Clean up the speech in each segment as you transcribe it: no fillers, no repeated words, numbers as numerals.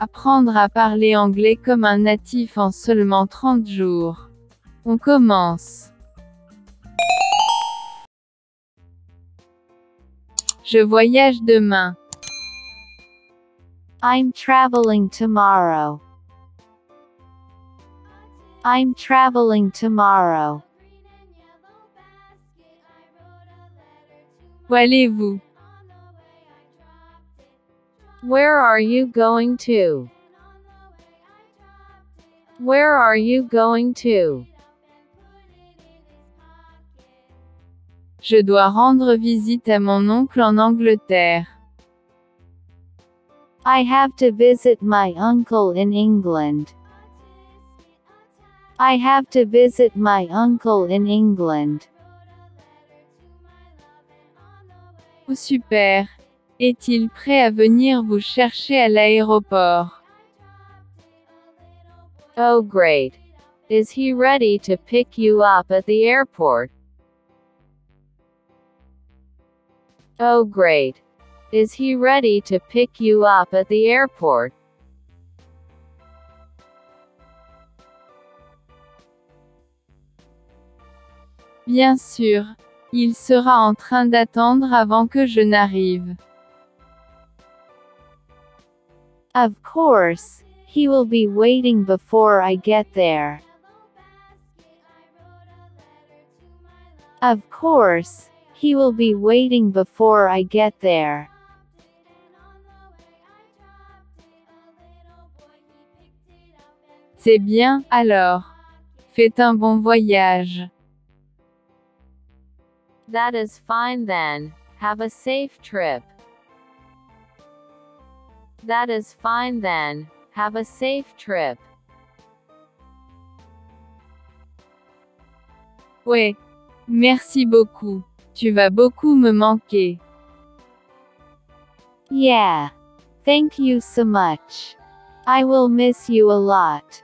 Apprendre à parler anglais comme un natif en seulement 30 jours. On commence. Je voyage demain. I'm traveling tomorrow. I'm traveling tomorrow. Où allez-vous? Where are you going to? Where are you going to? Je dois rendre visite à mon oncle en Angleterre. I have to visit my uncle in England. I have to visit my uncle in England. Oh super! Est-il prêt à venir vous chercher à l'aéroport? Oh great! Is he ready to pick you up at the airport? Oh great! Is he ready to pick you up at the airport? Bien sûr. Il sera en train d'attendre avant que je n'arrive. Of course, he will be waiting before I get there. Of course, he will be waiting before I get there. C'est bien, alors. Faites un bon voyage. That is fine then. Have a safe trip. That is fine then. Have a safe trip. Ouais. Merci beaucoup. Tu vas beaucoup me manquer. Yeah. Thank you so much. I will miss you a lot.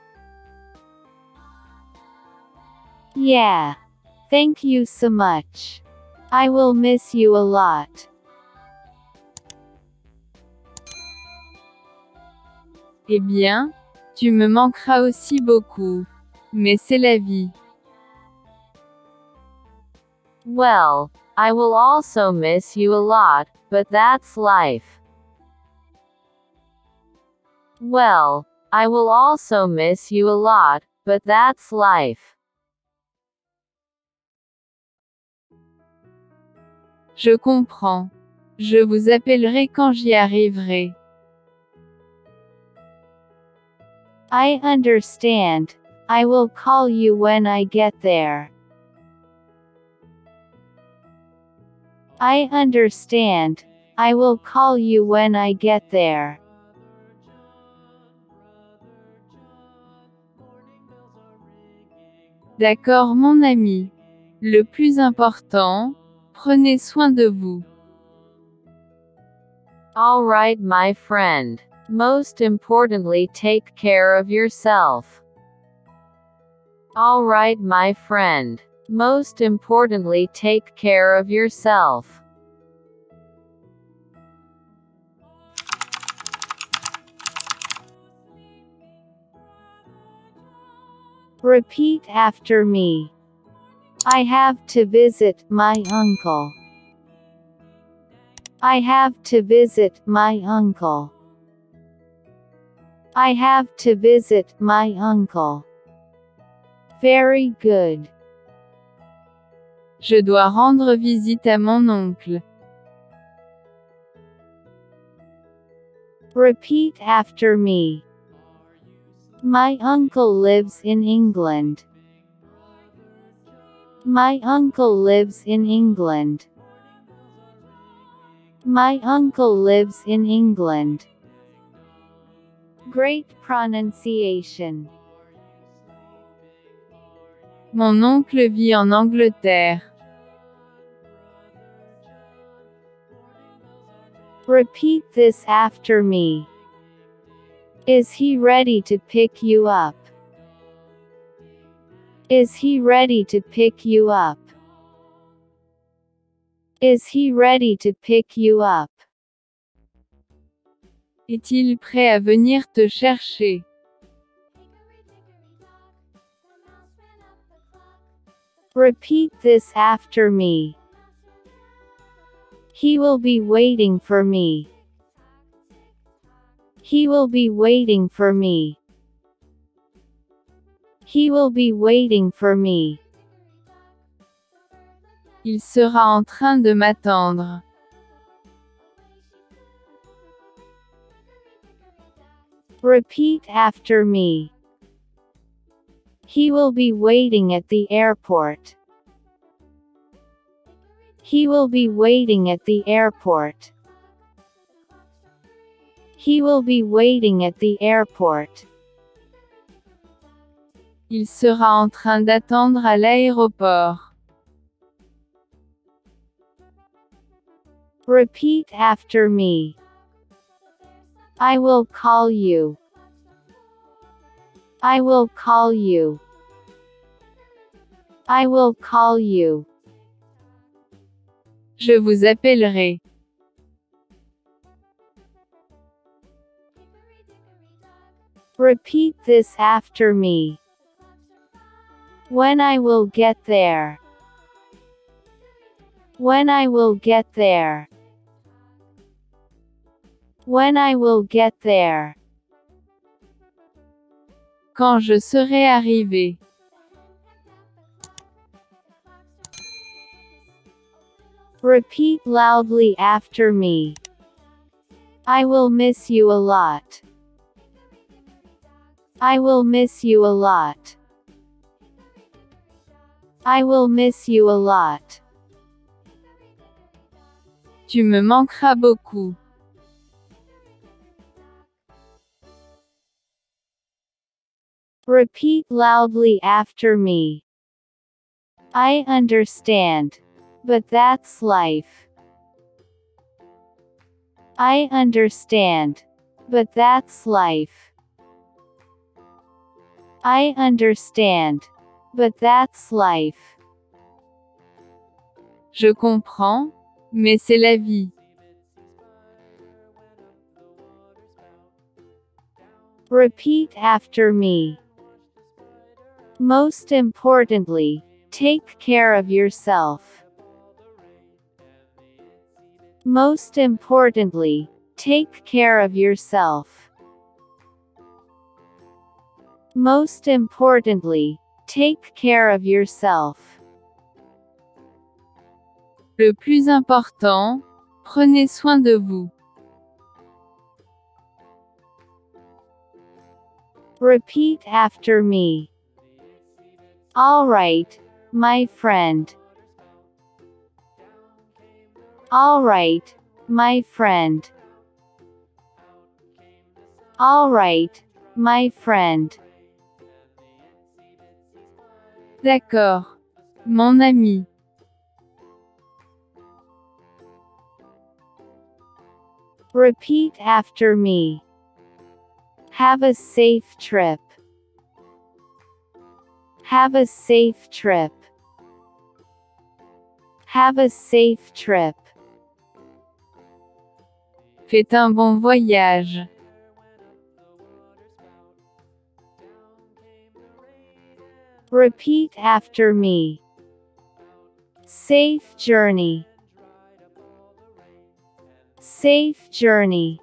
Yeah. Thank you so much. I will miss you a lot. Eh bien, tu me manqueras aussi beaucoup. Mais c'est la vie. Well, I will also miss you a lot, but that's life. Well, I will also miss you a lot, but that's life. Je comprends. Je vous appellerai quand j'y arriverai. I understand. I will call you when I get there. I understand. I will call you when I get there. D'accord mon ami. Le plus important, prenez soin de vous. All right my friend. Most importantly take care of yourself. All right my friend. Most importantly take care of yourself. Repeat after me. I have to visit my uncle. I have to visit my uncle. I have to visit my uncle. Very good. Je dois rendre visite à mon oncle. Repeat after me. My uncle lives in England. My uncle lives in England. My uncle lives in England. Great pronunciation. Mon oncle vit en Angleterre. Repeat this after me. Is he ready to pick you up? Is he ready to pick you up? Is he ready to pick you up? Est-il prêt à venir te chercher? Repeat this after me. He will be waiting for me. He will be waiting for me. He will be waiting for me. Il sera en train de m'attendre. Repeat after me. He will be waiting at the airport. He will be waiting at the airport. He will be waiting at the airport. Il sera en train d'attendre à l'aéroport. Repeat after me. I will call you. I will call you. I will call you. Je vous appellerai. Repeat this after me. When I will get there. When I will get there. When I will get there. Quand je serai arrivé. Repeat loudly after me. I will miss you a lot. I will miss you a lot. I will miss you a lot. Tu me manqueras beaucoup. Repeat loudly after me. I understand. But that's life. I understand. But that's life. I understand. But that's life. Je comprends, mais c'est la vie. Repeat after me. Most importantly, take care of yourself. Most importantly, take care of yourself. Most importantly, take care of yourself. Le plus important, prenez soin de vous. Repeat after me. All right, my friend. All right, my friend. All right, my friend. D'accord. Mon ami. Repeat after me. Have a safe trip. Have a safe trip. Have a safe trip. Faites un bon voyage. Repeat after me. Safe journey. Safe journey.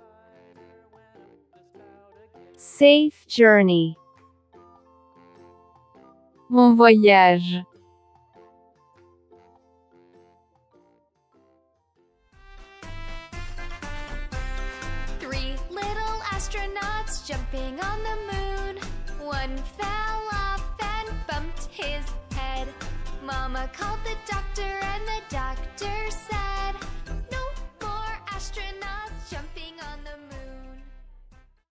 Safe journey. Bon voyage. Three little astronauts jumping on the moon. One fell off and bumped his head. Mama called the doctor and the doctor said,